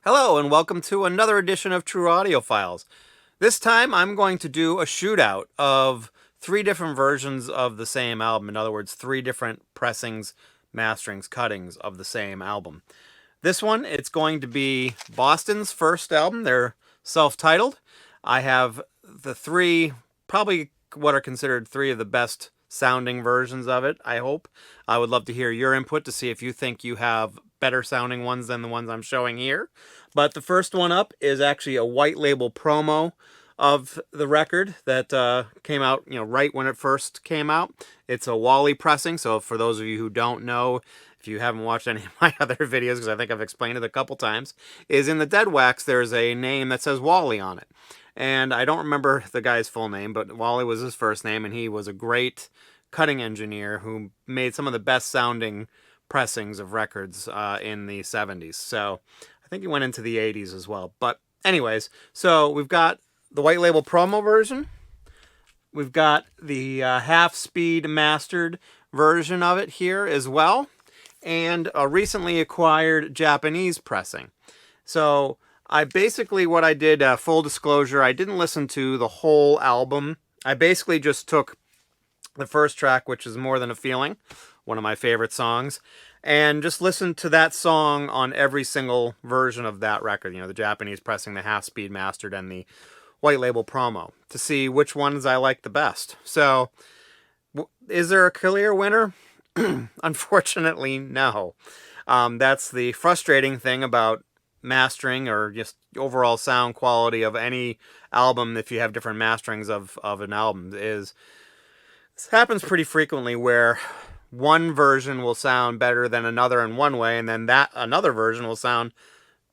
Hello and welcome to another edition of True Audiofiles. This time I'm going to do a shootout of three different versions of the same album. In other words, three different pressings, masterings, cuttings of the same album. This one, it's going to be Boston's first album. They're self-titled. I have the three, probably what are considered three of the best sounding versions of it, I hope. I would love to hear your input to see if you think you have better sounding ones than the ones I'm showing here. But the first one up is actually a white label promo of the record that came out, right when it first came out. It's a Wally pressing, so for those of you who don't know, if you haven't watched any of my other videos, because I think I've explained it a couple times, is in the dead wax there's a name that says Wally on it. And I don't remember the guy's full name, but Wally was his first name, and he was a great cutting engineer who made some of the best sounding pressings of records in the 70s. So I think he went into the 80s as well. But anyways, so we've got the white label promo version. We've got the half-speed mastered version of it here as well. And a recently acquired Japanese pressing. So I basically, what I did, full disclosure, I didn't listen to the whole album. I basically just took the first track, which is More Than a Feeling, one of my favorite songs, and just listened to that song on every single version of that record, the Japanese pressing, the half-speed mastered, and the white label promo, to see which ones I like the best. So, is there a clear winner? Unfortunately, no. That's the frustrating thing about mastering or just overall sound quality of any album. If you have different masterings of an album, is this happens pretty frequently where one version will sound better than another in one way, and then that another version will sound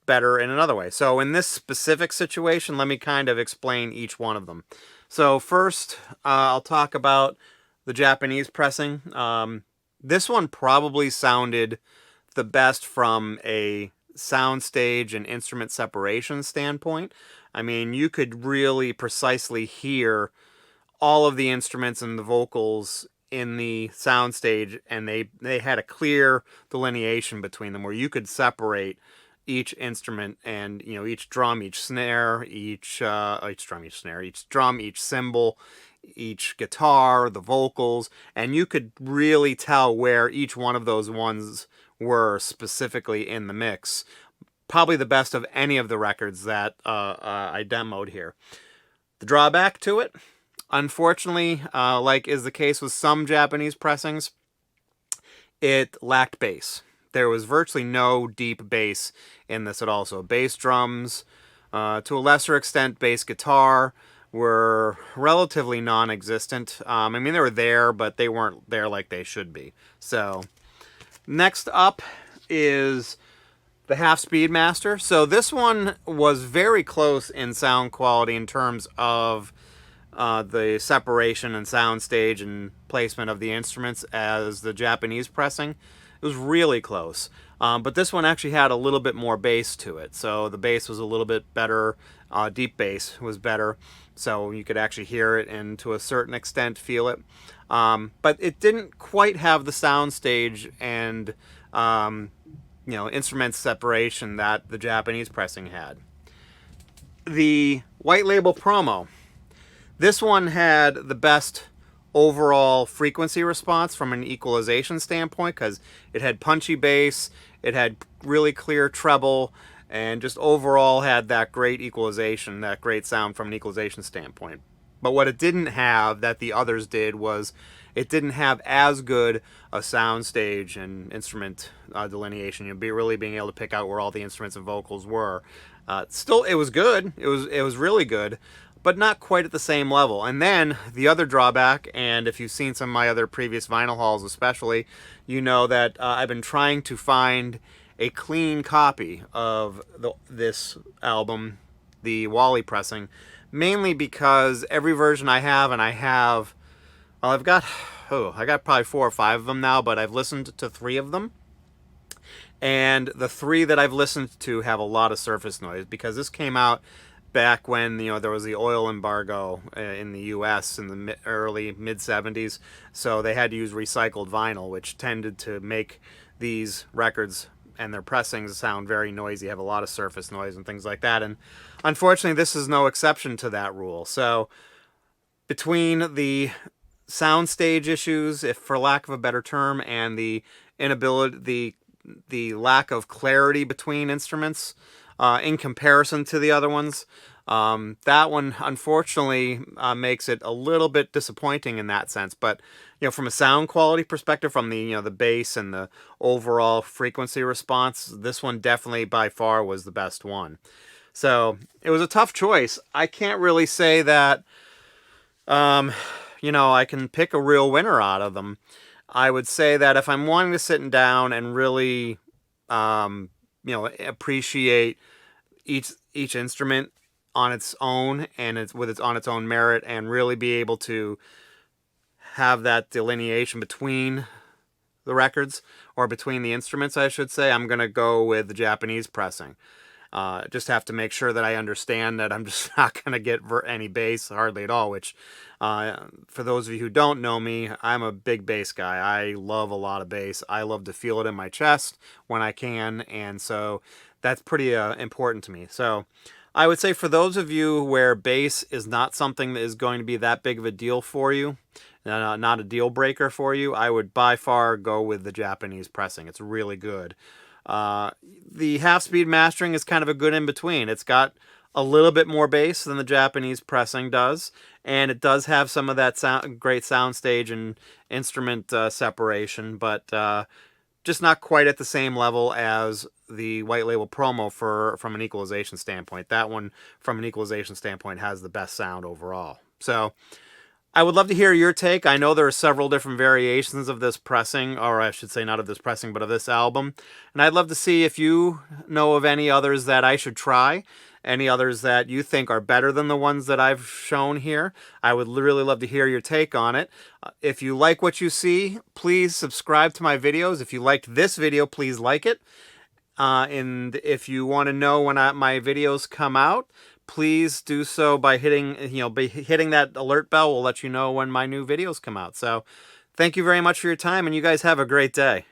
better in another way. So in this specific situation, let me kind of explain each one of them. So first, I'll talk about the Japanese pressing. This one probably sounded the best from a soundstage and instrument separation standpoint. I mean, you could really precisely hear all of the instruments and the vocals in the soundstage, and they had a clear delineation between them where you could separate each instrument and each drum, each snare, each drum, each cymbal, each guitar, the vocals, and you could really tell where each one of those ones were specifically in the mix. Probably the best of any of the records that I demoed here. The drawback to it, unfortunately, like is the case with some Japanese pressings, it lacked bass. There was virtually no deep bass in this at all. So bass drums, to a lesser extent bass guitar, were relatively non-existent. I mean, they were there, but they weren't there like they should be. So next up is the half-speed master. So this one was very close in sound quality in terms of the separation and soundstage and placement of the instruments as the Japanese pressing. It was really close. But this one actually had a little bit more bass to it. So the bass was a little bit better. Deep bass was better. So you could actually hear it and to a certain extent feel it. But it didn't quite have the soundstage and instrument separation that the Japanese pressing had. The white label promo. This one had the best overall frequency response from an equalization standpoint because it had punchy bass, it had really clear treble, and just overall had that great equalization, that great sound from an equalization standpoint. But what it didn't have that the others did was it didn't have as good a soundstage and instrument delineation. Really being able to pick out where all the instruments and vocals were. Still, it was good. It was really good, but not quite at the same level. And then the other drawback, and if you've seen some of my other previous vinyl hauls especially, you know that I've been trying to find a clean copy of this album, the Wally pressing, mainly because every version I have, and I got probably 4 or 5 of them now, but I've listened to 3 of them. And the 3 that I've listened to have a lot of surface noise because this came out back when there was the oil embargo in the U.S. in the early mid-70s, so they had to use recycled vinyl, which tended to make these records their pressings sound very noisy, have a lot of surface noise and things like that. And unfortunately, this is no exception to that rule. So between the soundstage issues, if for lack of a better term, and the inability, the lack of clarity between instruments in comparison to the other ones, that one unfortunately makes it a little bit disappointing in that sense. But from a sound quality perspective, from the the bass and the overall frequency response, this one definitely by far was the best one. So it was a tough choice. I can't really say that I can pick a real winner out of them. I would say that if I'm wanting to sit down and really appreciate each instrument on its own and it's on its own merit, and really be able to have that delineation between the records, or between the instruments, I should say, I'm going to go with the Japanese pressing. Just have to make sure that I understand that I'm just not going to get any bass hardly at all, which for those of you who don't know me, I'm a big bass guy. I love a lot of bass. I love to feel it in my chest when I can, and so that's pretty important to me. So I would say for those of you where bass is not something that is going to be that big of a deal for you, not a deal breaker for you, I would by far go with the Japanese pressing. It's really good. The half-speed mastering is kind of a good in-between. It's got a little bit more bass than the Japanese pressing does, and it does have some of that great soundstage and instrument separation, but just not quite at the same level as the white label promo from an equalization standpoint. That one, from an equalization standpoint, has the best sound overall. So I would love to hear your take. I know there are several different variations of this pressing, or I should say not of this pressing, but of this album. And I'd love to see if you know of any others that I should try, any others that you think are better than the ones that I've shown here. I would really love to hear your take on it. If you like what you see, please subscribe to my videos. If you liked this video, please like it. And if you want to know when my videos come out, please do so by hitting that alert bell. Will let you know when my new videos come out. So thank you very much for your time, and you guys have a great day.